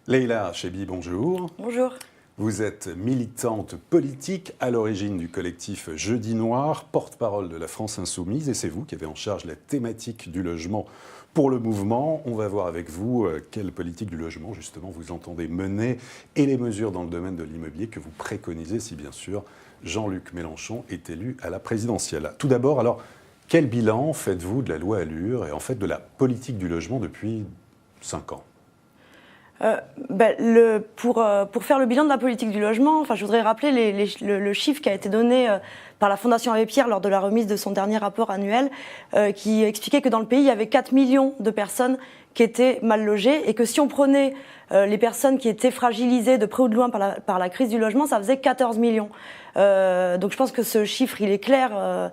Leïla Chebbi, bonjour. Bonjour. Vous êtes militante politique à l'origine du collectif Jeudi Noir, porte-parole de la France Insoumise, et c'est vous qui avez en charge la thématique du logement pour le mouvement. On va voir avec vous quelle politique du logement justement vous entendez mener et les mesures dans le domaine de l'immobilier que vous préconisez si bien sûr Jean-Luc Mélenchon est élu à la présidentielle. Tout d'abord, alors, quel bilan faites-vous de la loi ALUR et en fait de la politique du logement depuis 5 ans ? Pour faire le bilan de la politique du logement, je voudrais rappeler le chiffre qui a été donné par la Fondation Abbé Pierre lors de la remise de son dernier rapport annuel, qui expliquait que dans le pays, il y avait 4 millions de personnes qui étaient mal logées et que si on prenait les personnes qui étaient fragilisées de près ou de loin par la crise du logement, ça faisait 14 millions. Donc je pense que ce chiffre, il est clair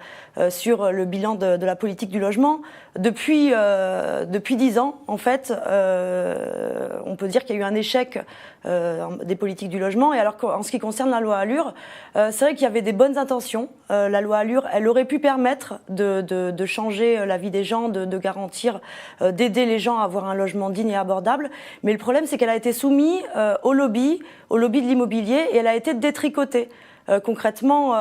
sur le bilan de la politique du logement. Depuis 10 ans, en fait, on peut dire qu'il y a eu un échec des politiques du logement. Et alors qu'en ce qui concerne la loi ALUR, c'est vrai qu'il y avait des bonnes intentions. La loi ALUR, elle aurait pu permettre de changer la vie des gens, de garantir, d'aider les gens à avoir un logement digne et abordable. Mais le problème, c'est qu'elle a été soumise au lobby de l'immobilier et elle a été détricotée. Concrètement,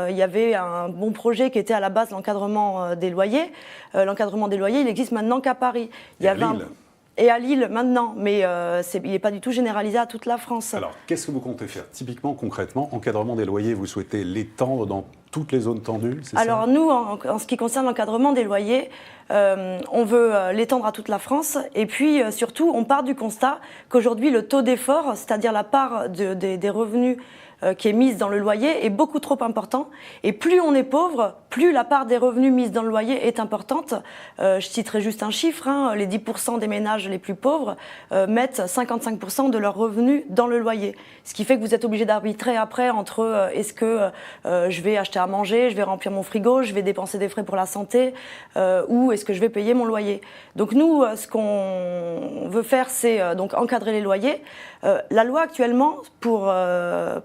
il y avait un bon projet qui était à la base l'encadrement des loyers. L'encadrement des loyers, il existe maintenant qu'à Paris. Et à Lille maintenant, mais il n'est pas du tout généralisé à toute la France. Alors, qu'est-ce que vous comptez faire typiquement, concrètement, encadrement des loyers, vous souhaitez l'étendre dans toutes les zones tendues, c'est ça ? Alors nous, en ce qui concerne l'encadrement des loyers, on veut l'étendre à toute la France. Et puis surtout, on part du constat qu'aujourd'hui, le taux d'effort, c'est-à-dire la part des revenus qui est mise dans le loyer est beaucoup trop important. Et plus on est pauvre, plus la part des revenus mise dans le loyer est importante. Je citerai juste un chiffre, les 10% des ménages les plus pauvres mettent 55% de leurs revenus dans le loyer. Ce qui fait que vous êtes obligé d'arbitrer après entre est-ce que je vais acheter à manger, je vais remplir mon frigo, je vais dépenser des frais pour la santé, ou est-ce que je vais payer mon loyer. Donc nous, ce qu'on veut faire, c'est donc encadrer les loyers. La loi actuellement, pour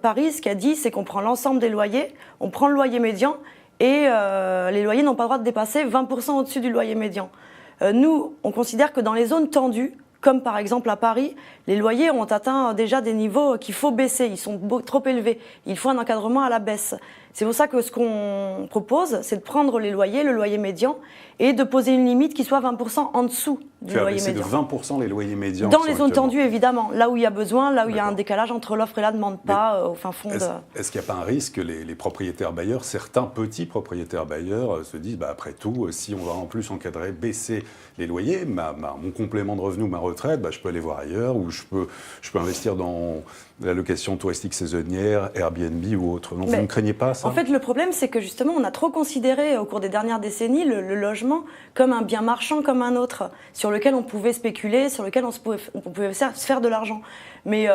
Paris, ce qu'elle dit, c'est qu'on prend l'ensemble des loyers, on prend le loyer médian et les loyers n'ont pas le droit de dépasser 20% au-dessus du loyer médian. Nous, on considère que dans les zones tendues, comme par exemple à Paris, les loyers ont atteint déjà des niveaux qu'il faut baisser, ils sont trop élevés, il faut un encadrement à la baisse. C'est pour ça que ce qu'on propose, c'est de prendre le loyer médian, et de poser une limite qui soit 20% en dessous du loyer médian. De 20% les loyers médians. Dans les zones tendues, évidemment, là où il y a besoin, là où il y a un décalage entre l'offre et la demande, pas au fin fond de... Est-ce qu'il n'y a pas un risque que les propriétaires bailleurs, certains petits propriétaires bailleurs, se disent, après tout, si on va en plus encadrer, baisser les loyers, mon complément de revenu, ma retraite, je peux aller voir ailleurs, ou je peux investir dans la location touristique saisonnière, Airbnb ou autre. Donc vous ne craignez pas ça ? En fait, le problème, c'est que justement, on a trop considéré au cours des dernières décennies le logement comme un bien marchand comme un autre, sur lequel on pouvait spéculer, sur lequel on pouvait se faire de l'argent. Mais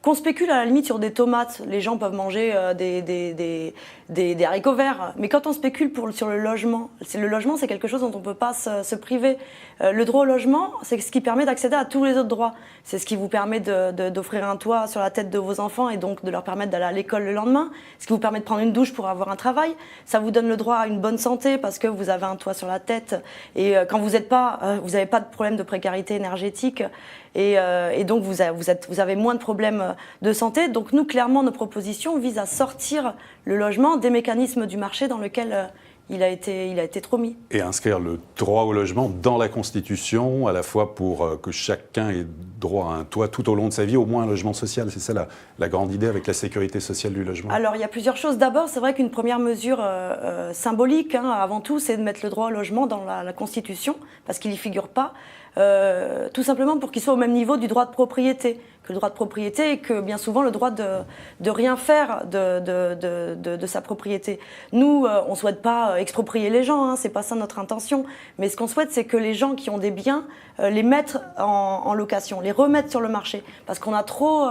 qu'on spécule à la limite sur des tomates, les gens peuvent manger des haricots verts. Mais quand on spécule sur le logement, c'est quelque chose dont on ne peut pas se priver. Le droit au logement, c'est ce qui permet d'accéder à tous les autres droits. C'est ce qui vous permet d'offrir un toit sur la tête de vos enfants et donc de leur permettre d'aller à l'école le lendemain. Ce qui vous permet de prendre une douche pour avoir un travail. Ça vous donne le droit à une bonne santé parce que vous avez un toit sur la tête. Et quand vous n'avez pas de problème de précarité énergétique. Et donc vous avez moins de problèmes de santé. Donc nous, clairement, nos propositions visent à sortir le logement des mécanismes du marché dans lequel il a été trop mis. Et inscrire le droit au logement dans la Constitution, à la fois pour que chacun ait droit à un toit tout au long de sa vie, au moins un logement social. C'est ça la grande idée avec la sécurité sociale du logement. Alors il y a plusieurs choses. D'abord, c'est vrai qu'une première mesure symbolique, avant tout, c'est de mettre le droit au logement dans la Constitution, parce qu'il n'y figure pas. Tout simplement pour qu'il soit au même niveau du droit de propriété, que le droit de propriété et que bien souvent le droit de rien faire de sa propriété. Nous, on ne souhaite pas exproprier les gens, c'est pas ça notre intention, mais ce qu'on souhaite, c'est que les gens qui ont des biens, les mettre en location, les remettre sur le marché, parce qu'on a trop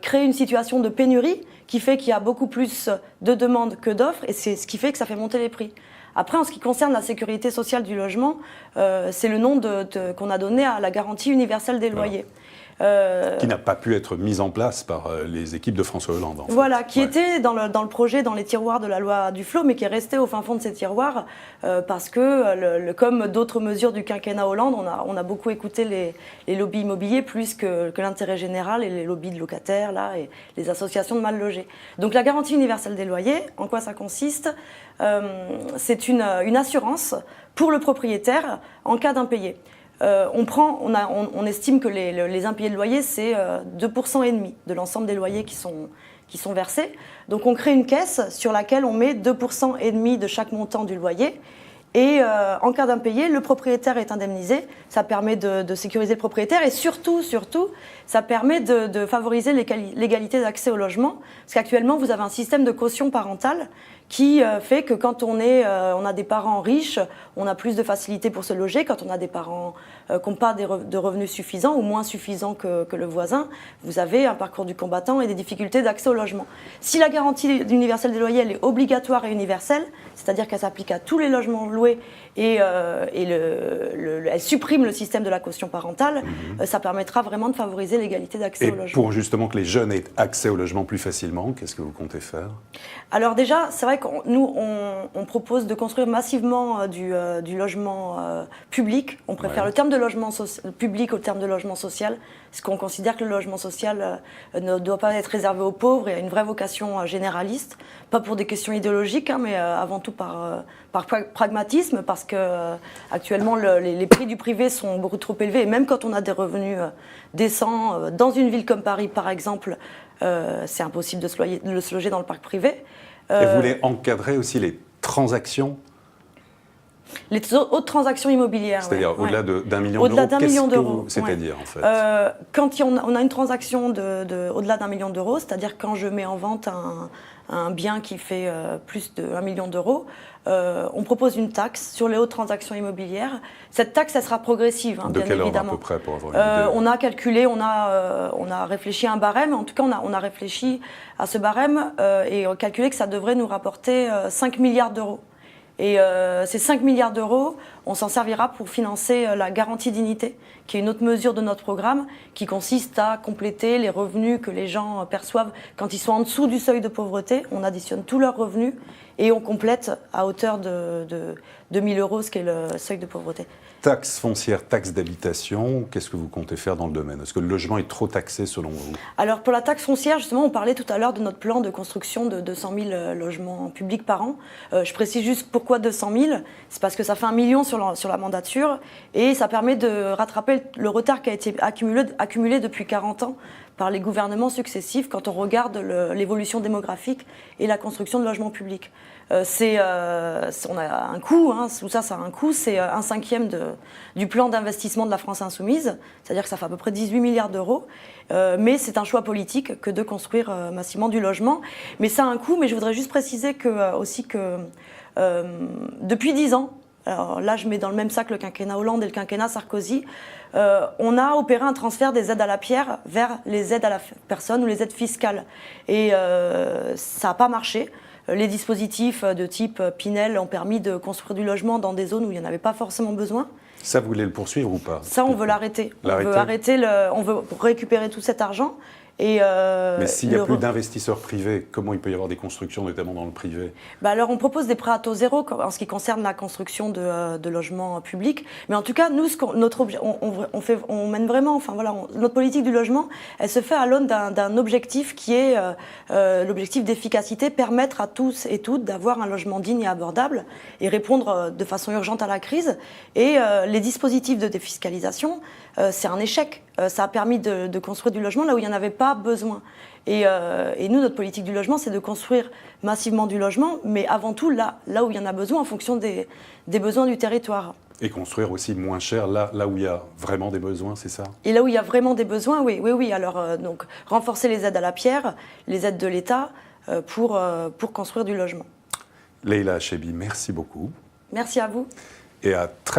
créé une situation de pénurie qui fait qu'il y a beaucoup plus de demandes que d'offres, et c'est ce qui fait que ça fait monter les prix. Après, en ce qui concerne la sécurité sociale du logement, c'est le nom qu'on a donné à la garantie universelle des loyers. Qui n'a pas pu être mise en place par les équipes de François Hollande. Voilà, qui était dans le projet, dans les tiroirs de la loi Duflot, mais qui est resté au fin fond de ces tiroirs parce que, comme d'autres mesures du quinquennat Hollande, on a beaucoup écouté les lobbies immobiliers plus que l'intérêt général et les lobbies de locataires là, et les associations de mal logés. Donc la garantie universelle des loyers, en quoi ça consiste? C'est une assurance pour le propriétaire en cas d'impayé. On estime que les impayés de loyer, c'est 2,5% de l'ensemble des loyers qui sont versés. Donc on crée une caisse sur laquelle on met 2,5% de chaque montant du loyer. Et en cas d'impayé, le propriétaire est indemnisé. Ça permet de sécuriser le propriétaire et surtout, ça permet de favoriser l'égalité d'accès au logement. Parce qu'actuellement, vous avez un système de caution parentale qui fait que quand on a des parents riches, on a plus de facilité pour se loger. Quand on a des parents qui n'ont pas de revenus suffisants ou moins suffisants que le voisin, vous avez un parcours du combattant et des difficultés d'accès au logement. Si la garantie universelle des loyers elle est obligatoire et universelle, c'est-à-dire qu'elle s'applique à tous les logements loués et elle supprime le système de la caution parentale, ça permettra vraiment de favoriser l'égalité d'accès au logement. Et pour justement que les jeunes aient accès au logement plus facilement, qu'est-ce que vous comptez faire? Alors déjà, c'est vrai que nous, on propose de construire massivement du logement public. On préfère le terme de logement public au terme de logement social, parce qu'on considère que le logement social ne doit pas être réservé aux pauvres et a une vraie vocation généraliste, pas pour des questions idéologiques, mais avant tout par pragmatisme, parce que actuellement les prix du privé sont beaucoup trop élevés, et même quand on a des revenus décents, dans une ville comme Paris par exemple, c'est impossible de se loger dans le parc privé. Et vous voulez encadrer aussi les transactions? Les autres transactions immobilières. C'est-à-dire au-delà d'un million d'euros. Au-delà d'un million d'euros. C'est-à-dire en fait quand on a une transaction au-delà d'1 million d'euros, c'est-à-dire quand je mets en vente un bien qui fait plus de 1 million d'euros, on propose une taxe sur les hautes transactions immobilières. Cette taxe, elle sera progressive, de bien quelle évidemment. Ordre à peu près pour avoir une idée? On a calculé, on a réfléchi à un barème. En tout cas, on a réfléchi à ce barème et on a calculé que ça devrait nous rapporter 5 milliards d'euros. Et ces 5 milliards d'euros, on s'en servira pour financer la garantie dignité, qui est une autre mesure de notre programme, qui consiste à compléter les revenus que les gens perçoivent quand ils sont en dessous du seuil de pauvreté. On additionne tous leurs revenus et on complète à hauteur de 2 000 euros, ce qui est le seuil de pauvreté. Taxe foncière, taxe d'habitation, qu'est-ce que vous comptez faire dans le domaine? Est-ce que le logement est trop taxé selon vous? Alors pour la taxe foncière, justement, on parlait tout à l'heure de notre plan de construction de 200 000 logements publics par an. Je précise juste pourquoi 200 000. C'est parce que ça fait 1 million sur la mandature et ça permet de rattraper le retard qui a été accumulé depuis 40 ans par les gouvernements successifs quand on regarde l'évolution démographique et la construction de logements publics. On a un coût, tout ça, ça a un coût, c'est 1/5 du plan d'investissement de la France insoumise, c'est-à-dire que ça fait à peu près 18 milliards d'euros, mais c'est un choix politique que de construire massivement du logement. Mais ça a un coût, mais je voudrais juste préciser aussi que depuis 10 ans, alors là je mets dans le même sac le quinquennat Hollande et le quinquennat Sarkozy, on a opéré un transfert des aides à la pierre vers les aides à la personne ou les aides fiscales. Et ça n'a pas marché. Les dispositifs de type Pinel ont permis de construire du logement dans des zones où il n'y en avait pas forcément besoin. Ça, vous voulez le poursuivre ou pas? Ça, on veut l'arrêter. On veut récupérer tout cet argent. Mais s'il n'y a plus d'investisseurs privés, comment il peut y avoir des constructions, notamment dans le privé? Alors, on propose des prêts à taux zéro en ce qui concerne la construction de logements publics. Mais en tout cas, nous, on mène vraiment, notre politique du logement, elle se fait à l'aune d'un objectif qui est l'objectif d'efficacité, permettre à tous et toutes d'avoir un logement digne et abordable et répondre de façon urgente à la crise. Et les dispositifs de défiscalisation, c'est un échec. Ça a permis de construire du logement là où il n'y en avait pas besoin. Et nous, notre politique du logement, c'est de construire massivement du logement, mais avant tout là où il y en a besoin, en fonction des besoins du territoire. Et construire aussi moins cher là où il y a vraiment des besoins, c'est ça? Et là où il y a vraiment des besoins, oui. Alors, donc, renforcer les aides à la pierre, les aides de l'État pour construire du logement. Leïla Achaibi, merci beaucoup. Merci à vous. Et à très